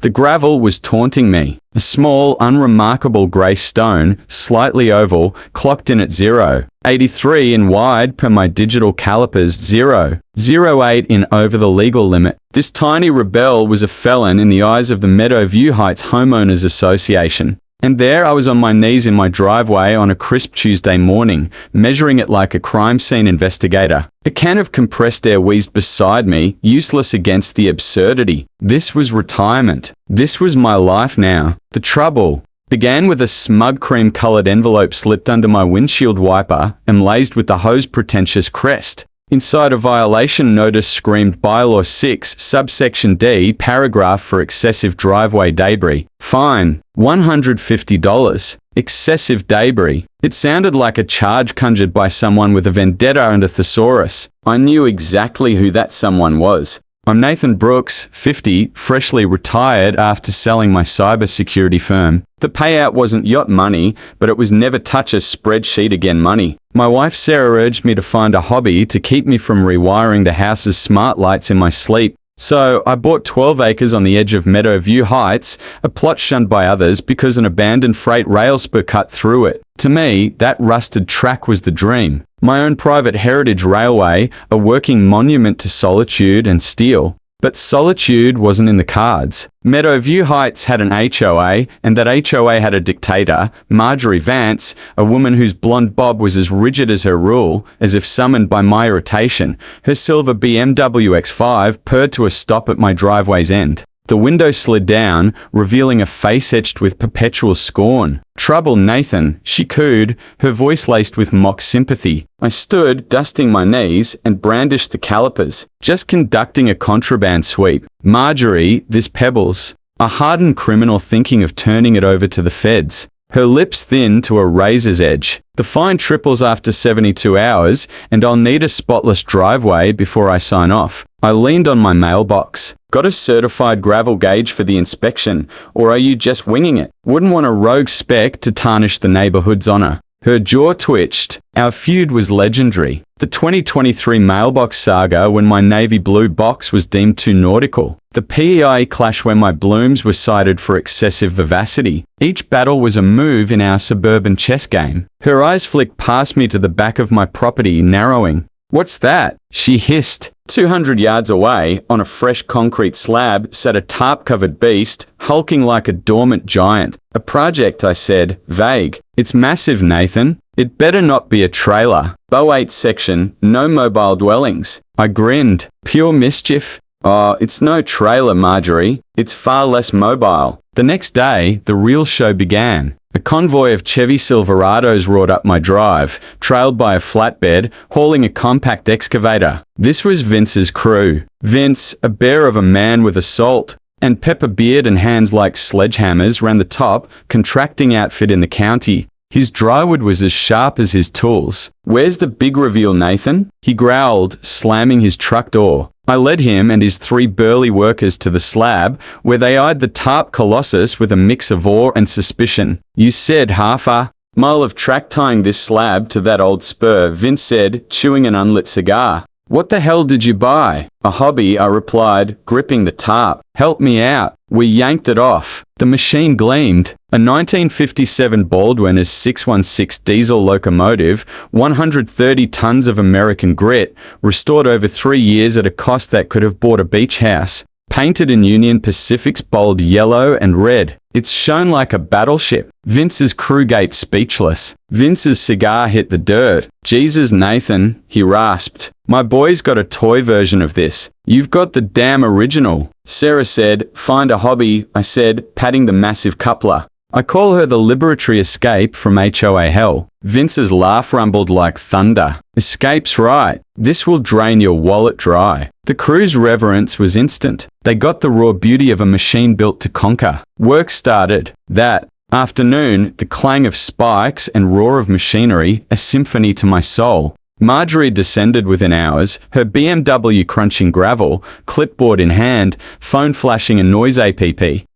The gravel was taunting me. A small, unremarkable grey stone, slightly oval, clocked in at 0.83 in wide per my digital calipers, 0.08 in over the legal limit. This tiny rebel was a felon in the eyes of the Meadowview Heights Homeowners Association. And there I was on my knees in my driveway on a crisp Tuesday morning, measuring it like a crime scene investigator. A can of compressed air wheezed beside me, useless against the absurdity. This was retirement. This was my life now. The trouble began with a smug cream-coloured envelope slipped under my windshield wiper, emblazed with the hose pretentious crest. Inside, a violation notice screamed Bylaw 6, subsection D, paragraph for excessive driveway debris. Fine, $150. Excessive debris. It sounded like a charge conjured by someone with a vendetta and a thesaurus. I knew exactly who that someone was. I'm Nathan Brooks, 50, freshly retired after selling my cybersecurity firm. The payout wasn't yacht money, but it was never touch a spreadsheet again money. My wife Sarah urged me to find a hobby to keep me from rewiring the house's smart lights in my sleep. So I bought 12 acres on the edge of Meadowview Heights, a plot shunned by others because an abandoned freight rail spur cut through it. To me, that rusted track was the dream. My own private heritage railway, a working monument to solitude and steel. But solitude wasn't in the cards. Meadowview Heights had an HOA, and that HOA had a dictator, Marjorie Vance, a woman whose blonde bob was as rigid as her rule, as if summoned by my irritation. Her silver BMW X5 purred to a stop at my driveway's end. The window slid down, revealing a face etched with perpetual scorn. "Trouble, Nathan," she cooed, her voice laced with mock sympathy. I stood, dusting my knees, and brandished the calipers, just conducting a contraband sweep. Marjorie, this pebbles. A hardened criminal thinking of turning it over to the feds. Her lips thin to a razor's edge. The fine triples after 72 hours, and I'll need a spotless driveway before I sign off. I leaned on my mailbox. Got a certified gravel gauge for the inspection, or are you just winging it? Wouldn't want a rogue spec to tarnish the neighborhood's honor. Her jaw twitched. Our feud was legendary. The 2023 mailbox saga when my navy blue box was deemed too nautical. The PEI clash when my blooms were cited for excessive vivacity. Each battle was a move in our suburban chess game. Her eyes flicked past me to the back of my property, narrowing. "What's that?" she hissed. 200 yards away, on a fresh concrete slab, sat a tarp-covered beast, hulking like a dormant giant. "A project," I said, vague. "It's massive, Nathan. It better not be a trailer. Bow 8 section, no mobile dwellings." I grinned. "Pure mischief?" "Oh, it's no trailer, Marjorie. It's far less mobile." The next day, the real show began. A convoy of Chevy Silverados roared up my drive, trailed by a flatbed, hauling a compact excavator. This was Vince's crew. Vince, a bear of a man with a salt and pepper beard and hands like sledgehammers, ran the top, contracting outfit in the county. His drywood was as sharp as his tools. "Where's the big reveal, Nathan?" he growled, slamming his truck door. I led him and his 3 burly workers to the slab, where they eyed the tarp colossus with a mix of awe and suspicion. "You said half a mile of track tying this slab to that old spur," Vince said, chewing an unlit cigar. "What the hell did you buy?" "A hobby," I replied, gripping the tarp. "Help me out." We yanked it off. The machine gleamed. A 1957 Baldwin's 616 diesel locomotive, 130 tons of American grit, restored over 3 years at a cost that could have bought a beach house. Painted in Union Pacific's bold yellow and red. It's shone like a battleship. Vince's crew gaped speechless. Vince's cigar hit the dirt. "Jesus, Nathan," he rasped. "My boy's got a toy version of this. You've got the damn original." Sarah said, "Find a hobby," I said, patting the massive coupler. I call her the liberatory escape from HOA hell. Vince's laugh rumbled like thunder. "Escape's right. This will drain your wallet dry." The crew's reverence was instant. They got the raw beauty of a machine built to conquer. Work started. That afternoon, the clang of spikes and roar of machinery, a symphony to my soul. Marjorie descended within hours, her BMW crunching gravel, clipboard in hand, phone flashing a noise app.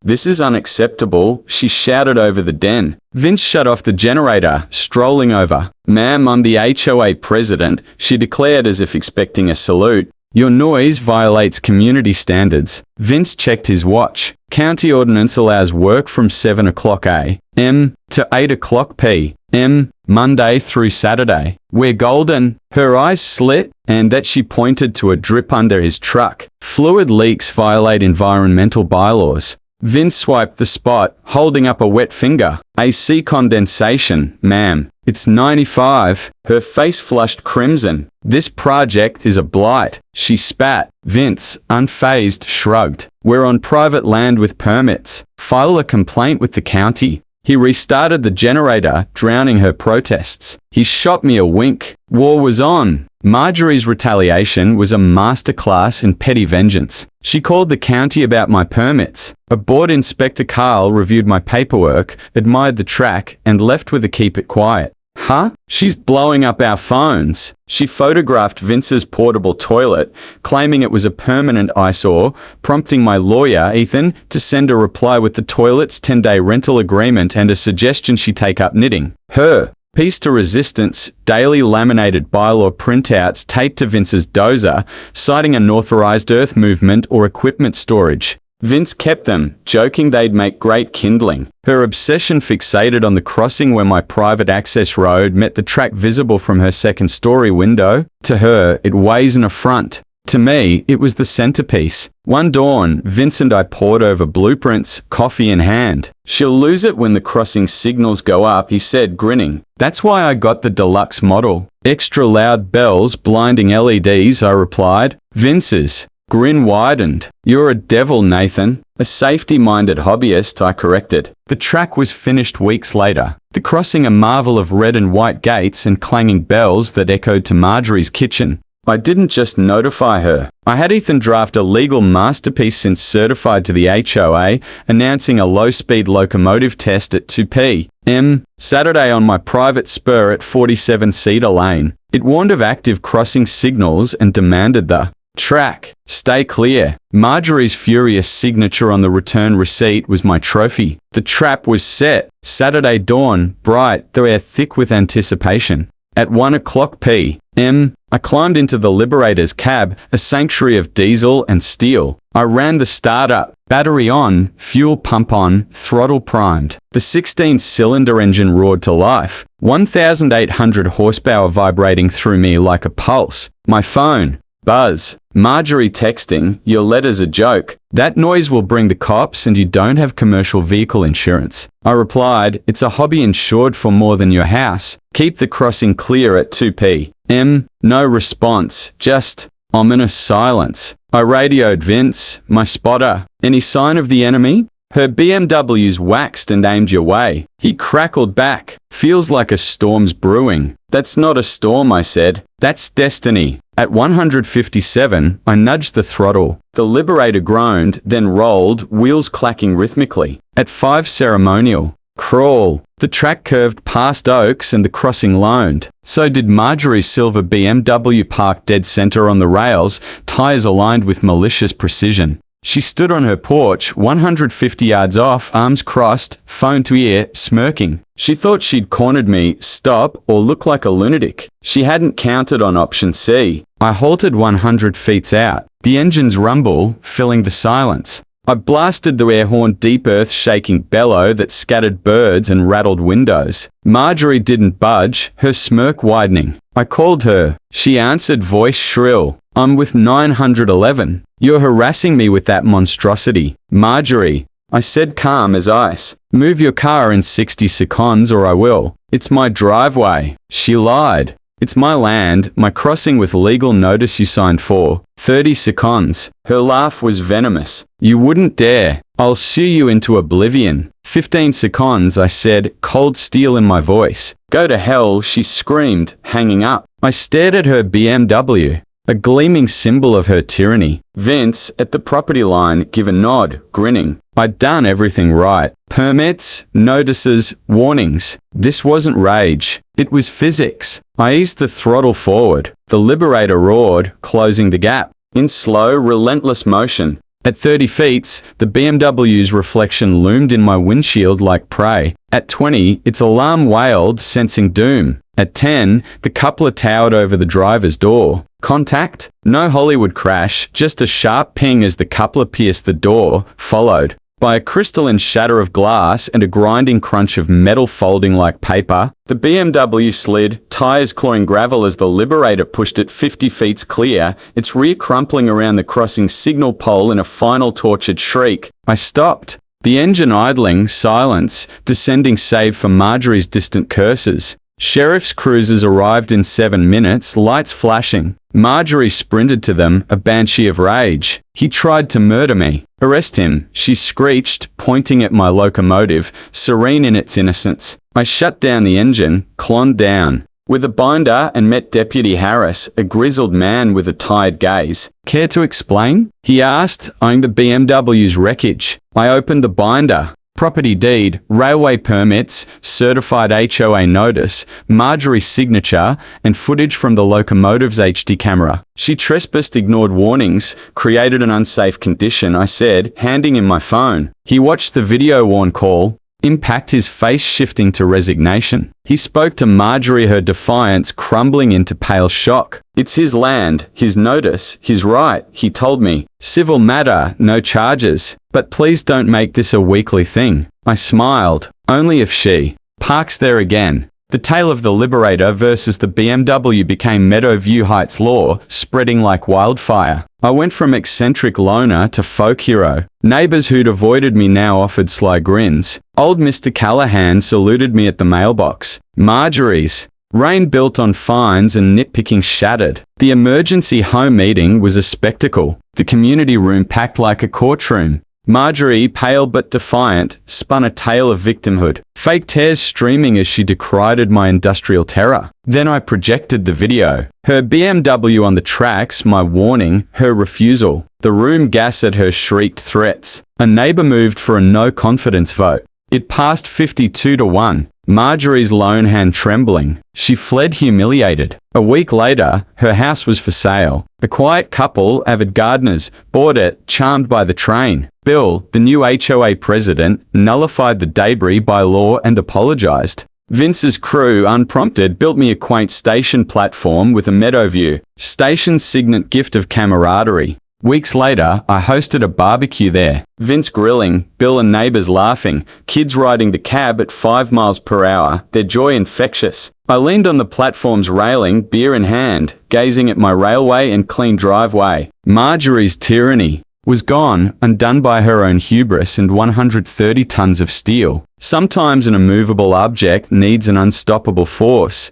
"This is unacceptable," she shouted over the den. Vince shut off the generator, strolling over. "Ma'am, I'm the HOA president," she declared as if expecting a salute. Your noise violates community standards. Vince checked his watch. County ordinance allows work from 7 o'clock a.m. to 8 o'clock p.m. Monday through Saturday. We're golden. Her eyes slit, and that she pointed to a drip under his truck. Fluid leaks violate environmental bylaws. Vince swiped the spot, holding up a wet finger. AC condensation, ma'am. It's 95. Her face flushed crimson. This project is a blight. She spat. Vince, unfazed, shrugged. We're on private land with permits. File a complaint with the county. He restarted the generator, drowning her protests. He shot me a wink. War was on. Marjorie's retaliation was a masterclass in petty vengeance. She called the county about my permits. A board inspector Carl reviewed my paperwork, admired the track, and left with a keep it quiet. Huh? She's blowing up our phones. She photographed Vince's portable toilet, claiming it was a permanent eyesore, prompting my lawyer, Ethan, to send a reply with the toilet's 10-day rental agreement and a suggestion she take up knitting. Her piece to resistance, daily laminated bylaw printouts taped to Vince's dozer, citing unauthorized earth movement or equipment storage. Vince kept them, joking they'd make great kindling. Her obsession fixated on the crossing where my private access road met the track visible from her second-story window. To her, it weighs an affront. To me, it was the centerpiece. One dawn, Vince and I pored over blueprints, coffee in hand. She'll lose it when the crossing signals go up, he said, grinning. That's why I got the deluxe model. Extra loud bells, blinding LEDs, I replied. Vince's grin widened. You're a devil, Nathan. A safety-minded hobbyist, I corrected. The track was finished weeks later. The crossing a marvel of red and white gates and clanging bells that echoed to Marjorie's kitchen. I didn't just notify her. I had Ethan draft a legal masterpiece since certified to the HOA, announcing a low-speed locomotive test at 2 p.m. Saturday on my private spur at 47 Cedar Lane. It warned of active crossing signals and demanded the track stay clear. Marjorie's furious signature on the return receipt was my trophy. The trap was set. Saturday dawn, bright, the air thick with anticipation. At 1 o'clock p.m., I climbed into the Liberator's cab, a sanctuary of diesel and steel. I ran the startup, battery on, fuel pump on, throttle primed. The 16-cylinder engine roared to life, 1,800 horsepower vibrating through me like a pulse. My phone. Buzz. Marjorie texting, your letter's a joke. That noise will bring the cops and you don't have commercial vehicle insurance. I replied, it's a hobby insured for more than your house. Keep the crossing clear at 2 p.m. No response, just ominous silence. I radioed Vince, my spotter. Any sign of the enemy? Her BMW's waxed and aimed your way. He crackled back. Feels like a storm's brewing. That's not a storm, I said. That's destiny. At 157, I nudged the throttle. The Liberator groaned, then rolled, wheels clacking rhythmically. At 5 ceremonial. Crawl. The track curved past Oaks and the crossing loaned. So did Marjorie's silver BMW parked dead center on the rails, tires aligned with malicious precision. She stood on her porch, 150 yards off, arms crossed, phone to ear, smirking. She thought she'd cornered me, stop, or look like a lunatic. She hadn't counted on option C. I halted 100 feet out. The engines rumble, filling the silence. I blasted the air horn deep earth-shaking bellow that scattered birds and rattled windows. Marjorie didn't budge, her smirk widening. I called her. She answered, voice shrill. I'm with 911. You're harassing me with that monstrosity. Marjorie. I said calm as ice. Move your car in 60 seconds or I will. It's my driveway. She lied. It's my land, my crossing with legal notice you signed for. 30 seconds. Her laugh was venomous. You wouldn't dare. I'll sue you into oblivion. 15 seconds, I said, cold steel in my voice. Go to hell, she screamed, hanging up. I stared at her BMW, a gleaming symbol of her tyranny. Vince, at the property line, give a nod, grinning. I'd done everything right. Permits, notices, warnings. This wasn't rage. It was physics. I eased the throttle forward. The Liberator roared, closing the gap. In slow, relentless motion. At 30 feet, the BMW's reflection loomed in my windshield like prey. At 20, its alarm wailed, sensing doom. At 10, the coupler towered over the driver's door. Contact? No Hollywood crash, just a sharp ping as the coupler pierced the door, followed by a crystalline shatter of glass and a grinding crunch of metal folding like paper. The BMW slid, tires clawing gravel as the Liberator pushed it 50 feet clear, its rear crumpling around the crossing signal pole in a final tortured shriek. I stopped. The engine idling, silence, descending save for Marjorie's distant curses. Sheriff's cruisers arrived in 7 minutes, lights flashing. Marjorie sprinted to them, a banshee of rage. He tried to murder me. Arrest him, she screeched, pointing at my locomotive, serene in its innocence. I shut down the engine, clomb down with a binder and met Deputy Harris, a grizzled man with a tired gaze. Care to explain? He asked, eyeing the BMW's wreckage. I opened the binder. Property deed, railway permits, certified HOA notice, Marjorie's signature, and footage from the locomotive's HD camera. She trespassed, ignored warnings, created an unsafe condition, I said, handing him my phone. He watched the video-worn call, impact, his face shifting to resignation. He spoke to Marjorie, her defiance crumbling into pale shock. It's his land, his notice, his right, he told me. Civil matter, no charges. But please don't make this a weekly thing. I smiled. Only if she parks there again. The tale of the Liberator versus the BMW became Meadowview Heights law, spreading like wildfire. I went from eccentric loner to folk hero. Neighbors who'd avoided me now offered sly grins. Old Mr. Callahan saluted me at the mailbox. Marjorie's reign built on fines and nitpicking shattered. The emergency home meeting was a spectacle. The community room packed like a courtroom. Marjorie, pale but defiant, spun a tale of victimhood, fake tears streaming as she decried my industrial terror. Then I projected the video. Her BMW on the tracks, my warning, her refusal. The room gasped, her shrieked threats. A neighbor moved for a no-confidence vote. It passed 52-1. Marjorie's lone hand trembling. She fled humiliated. A week later, her house was for sale. A quiet couple, avid gardeners, bought it, charmed by the train. Bill, the new HOA president, nullified the debris by law and apologized. Vince's crew, unprompted, built me a quaint station platform with a meadow view. Station's signet gift of camaraderie. Weeks later, I hosted a barbecue there. Vince grilling, Bill and neighbors laughing, kids riding the cab at 5 miles per hour, their joy infectious. I leaned on the platform's railing, beer in hand, gazing at my railway and clean driveway. Marjorie's tyranny was gone, undone by her own hubris and 130 tons of steel. Sometimes an immovable object needs an unstoppable force.